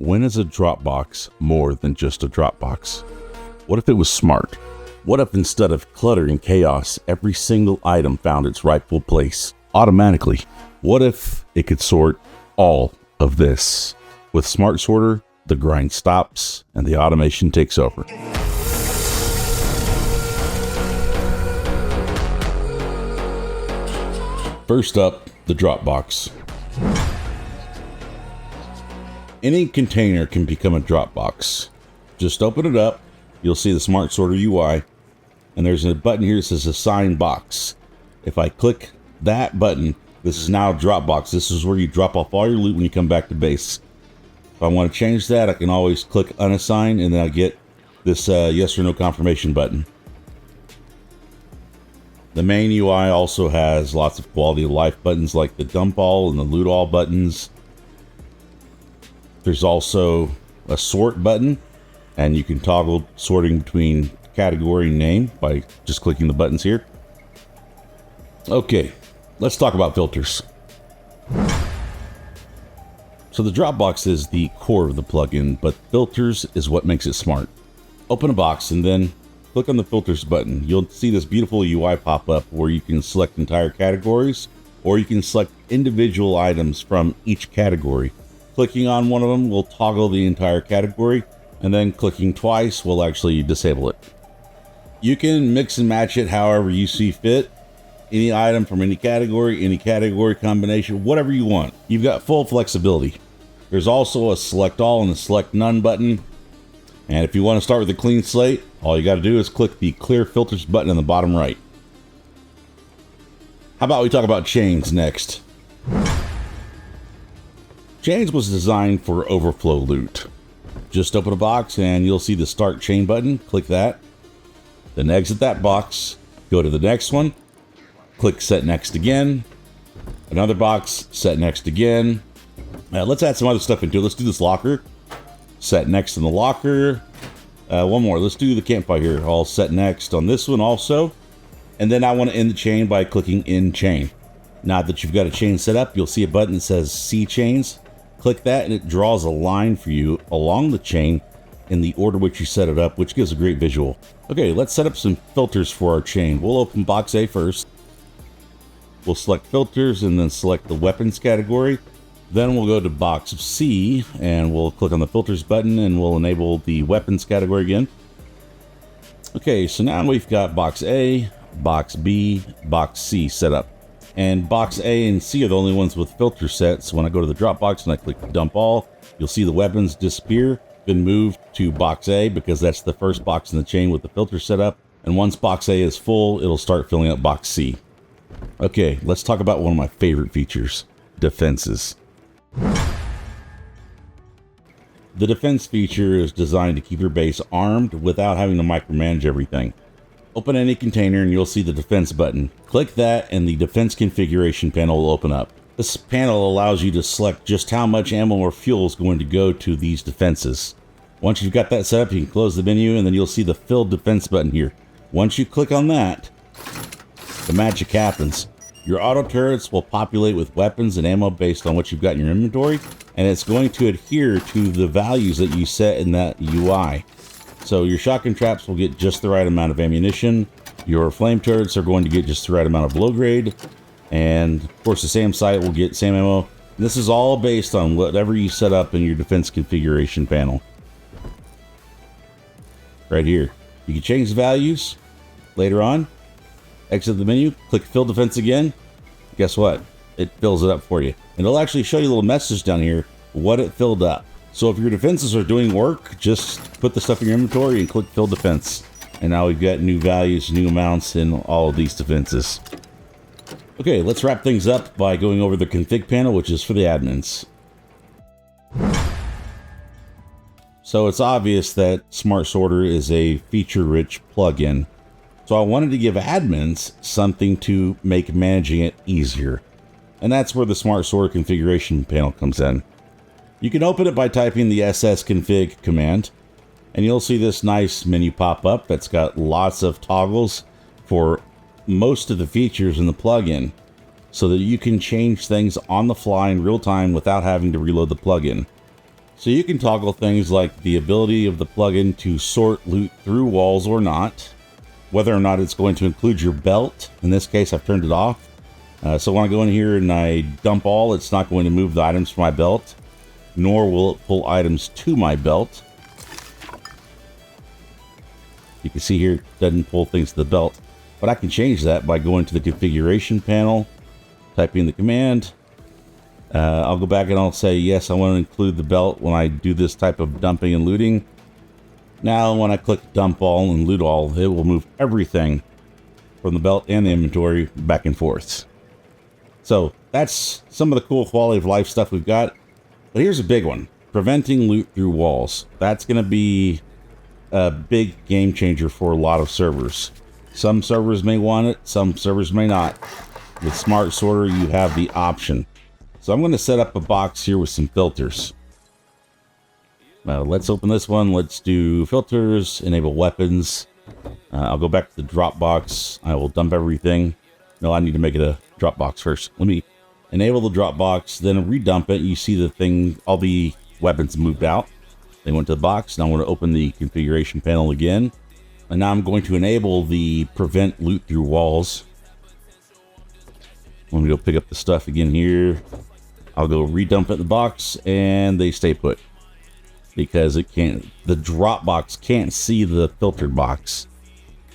When is a Dropbox more than just a Dropbox? What if it was smart? What if instead of clutter and chaos, every single item found its rightful place automatically? What if it could sort all of this? With Smart Sorter, the grind stops and the automation takes over. First up, the Dropbox. Any container can become a Dropbox. Just open it up, you'll see the Smart Sorter UI, and there's a button here that says Assign Box. If I click that button, this is now a Dropbox. This is where you drop off all your loot when you come back to base. If I want to change that, I can always click Unassign, and then I get this yes or no confirmation button. The main UI also has lots of quality of life buttons like the Dump All and the Loot All buttons. There's also a sort button, and you can toggle sorting between category and name by just clicking the buttons here. Okay, let's talk about filters. So the Dropbox is the core of the plugin, but filters is what makes it smart. Open a box and then click on the filters button. You'll see this beautiful UI pop up where you can select entire categories, or you can select individual items from each category. Clicking on one of them will toggle the entire category, and then clicking twice will actually disable it. You can mix and match it however you see fit. Any item from any category combination, whatever you want. You've got full flexibility. There's also a select all and a select none button. And if you want to start with a clean slate, all you got to do is click the clear filters button in the bottom right. How about we talk about chains next? Chains was designed for overflow loot. Just open a box and you'll see the start chain button. Click that. Then exit that box. Go to the next one. Click set next again. Another box, set next again. Let's add some other stuff into it. Let's do this locker. Set next in the locker. One more. Let's do the campfire here. I'll set next on this one also. And then I want to end the chain by clicking end chain. Now that you've got a chain set up, you'll see a button that says see chains. Click that and it draws a line for you along the chain in the order which you set it up, which gives a great visual. Okay, let's set up some filters for our chain. We'll open box A first. We'll select filters and then select the weapons category. Then we'll go to box C and we'll click on the filters button and we'll enable the weapons category again. Okay, so now we've got box A, box B, box C set up. And box A and C are the only ones with filter sets. So when I go to the Dropbox and I click dump all, you'll see the weapons disappear. Been moved to box A because that's the first box in the chain with the filter set up. And once box A is full, it'll start filling up box C. Okay, let's talk about one of my favorite features, defenses. The defense feature is designed to keep your base armed without having to micromanage everything. Open any container and you'll see the defense button. Click that and the defense configuration panel will open up. This panel allows you to select just how much ammo or fuel is going to go to these defenses. Once you've got that set up, you can close the menu and then you'll see the fill defense button here. Once you click on that, the magic happens. Your auto turrets will populate with weapons and ammo based on what you've got in your inventory, and it's going to adhere to the values that you set in that UI. So your shotgun traps will get just the right amount of ammunition. Your flame turrets are going to get just the right amount of low grade. And of course the SAM sight will get SAM ammo. And this is all based on whatever you set up in your defense configuration panel. Right here. You can change the values later on. Exit the menu, click fill defense again. Guess what? It fills it up for you. And it'll actually show you a little message down here what it filled up. So if your defenses are doing work, just put the stuff in your inventory and click fill defense. And now we've got new values, new amounts in all of these defenses. Okay, let's wrap things up by going over the config panel, which is for the admins. So it's obvious that Smart Sorter is a feature-rich plugin. So I wanted to give admins something to make managing it easier. And that's where the Smart Sorter configuration panel comes in. You can open it by typing the ssconfig command, and you'll see this nice menu pop up that's got lots of toggles for most of the features in the plugin, so that you can change things on the fly in real time without having to reload the plugin. So you can toggle things like the ability of the plugin to sort loot through walls or not, whether or not it's going to include your belt. In this case, I've turned it off. So when I go in here and I dump all, it's not going to move the items from my belt, nor will it pull items to my belt. You can see here, it doesn't pull things to the belt, but I can change that by going to the configuration panel, typing the command. I'll go back and I'll say, yes, I want to include the belt when I do this type of dumping and looting. Now, when I click dump all and loot all, it will move everything from the belt and the inventory back and forth. So that's some of the cool quality of life stuff we've got. But here's a big one: preventing loot through walls. That's going to be a big game changer for a lot of servers. Some servers may want it, some servers may not. With Smart Sorter, you have the option. So I'm going to set up a box here with some filters. Let's open this one. Let's do filters, enable weapons. I'll go back to the drop box. I will dump everything. No, I need to make it a drop box first. Let me enable the drop box, then redump it. You see the thing, all the weapons moved out. They went to the box. Now I'm going to open the configuration panel again. And now I'm going to enable the prevent loot through walls. I'm going to go pick up the stuff again here. I'll go redump it in the box, and they stay put because it can't. The drop box can't see the filtered box.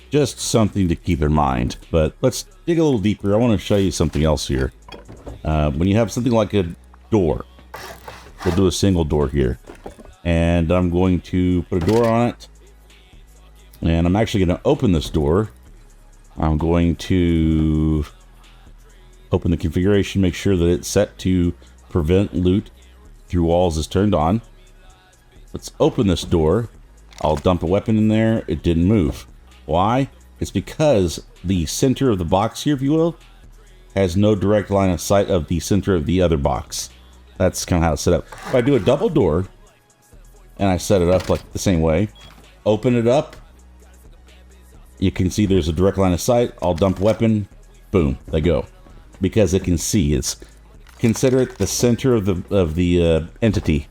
Just something to keep in mind. But let's dig a little deeper. I want to show you something else here. When you have something like a door, we'll do a single door here, and I'm going to put a door on it, and I'm actually going to open this door. I'm going to open the configuration, make sure that it's set to prevent loot through walls is turned on. Let's open this door. I'll dump a weapon in there. It didn't move. Why? It's because the center of the box here, if you will, has no direct line of sight of the center of the other box. That's kind of how it's set up. If I do a double door and I set it up like the same way, open it up, you can see there's a direct line of sight. I'll dump weapon, boom, they go. Because it can see. It's, consider it the center of the entity.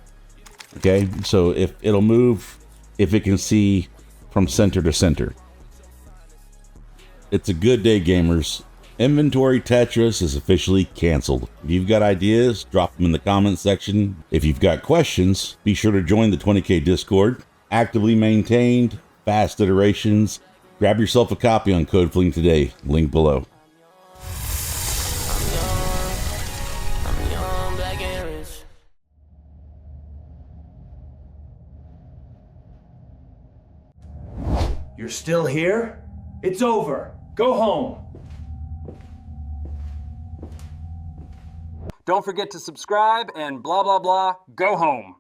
Okay, so if it'll move if it can see from center to center. It's a good day, gamers. Inventory Tetris is officially canceled. If you've got ideas, drop them in the comments section. If you've got questions, be sure to join the 20K Discord. Actively maintained, fast iterations. Grab yourself a copy on Codefling today. Link below. You're still here? It's over. Go home. Don't forget to subscribe and blah, blah, blah. Go home.